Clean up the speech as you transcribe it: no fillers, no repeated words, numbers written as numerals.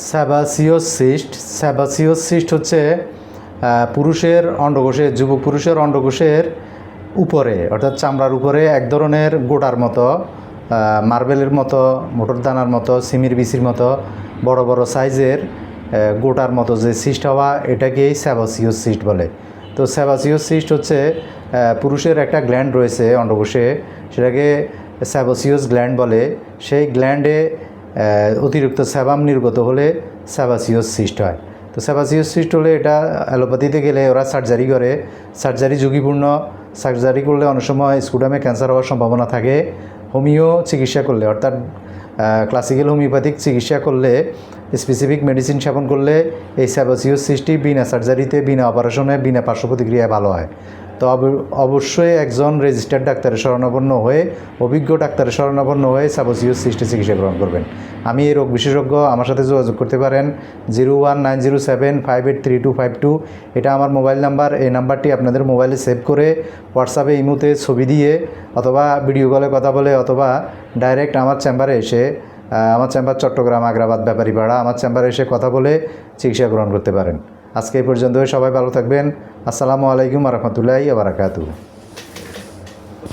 Sebaceous cyst হচ্ছে পুরুষের অন্ডকোষে, যুবক পুরুষের অন্ডকোষের উপরে অর্থাৎ চামড়ার উপরে এক ধরনের গোটার মতো, মার্বেলের মতো, মোটর দানার মতো, সিমির বিচির মতো বড় বড় সাইজের গোটার মতো যে সিস্ট হওয়া, এটাকেই সেবাসিয়াস সিস্ট বলে। তো সেবাসিয়াস সিস্ট হচ্ছে পুরুষের একটা গ্ল্যান্ড রয়েছে অন্ডকোষে, সেটাকে সেবাসিয়াস গ্ল্যান্ড বলে। সেই গ্ল্যান্ডে অতিরিক্ত সেবাম নির্গত হলে সেবাসিয়াস সিস্ট হয়। তো সেবাসিয়াস সিস্ট হলে এটা অ্যালোপ্যাথিতে গেলে ওরা সার্জারি করে, সার্জারি ঝুঁকিপূর্ণ। সার্জারি করলে অনেক সময় স্কুটামে ক্যান্সার হওয়ার সম্ভাবনা থাকে। হোমিও চিকিৎসা করলে অর্থাৎ ক্লাসিক্যাল হোমিওপ্যাথিক চিকিৎসা করলে, স্পেসিফিক মেডিসিন সেবন করলে এই সেবাসিয়াস সিস্টটি বিনা সার্জারিতে, বিনা অপারেশনে, বিনা পার্শ্ব প্রতিক্রিয়ায় ভালো হয়। তো অবশ্যই একজন রেজিস্টার্ড ডাক্তারের শরণাপন্ন হয়ে, অভিজ্ঞ ডাক্তারের শরণাপন্ন হয়ে সেবাসিয়াস সিস্টের চিকিৎসা গ্রহণ করবেন। আমি এই রোগ বিশেষজ্ঞ, আমার সাথে যোগাযোগ করতে পারেন 01907583252। এটা আমার মোবাইল নাম্বার। এই নাম্বারটি আপনাদের মোবাইলে সেভ করে হোয়াটসঅ্যাপে, ইমোতে ছবি দিয়ে অথবা ভিডিও কলে কথা বলে অথবা ডাইরেক্ট আমার চেম্বারে এসে, আমার চেম্বার চট্টগ্রাম আগ্রাবাদ ব্যাপারীপাড়া, আমার চেম্বারে এসে কথা বলে চিকিৎসা গ্রহণ করতে পারেন। আজকে এই পর্যন্ত, সবাই ভালো থাকবেন। আসসালামু আলাইকুম ওয়া রাহমাতুল্লাহি ওয়া বারাকাতুহু।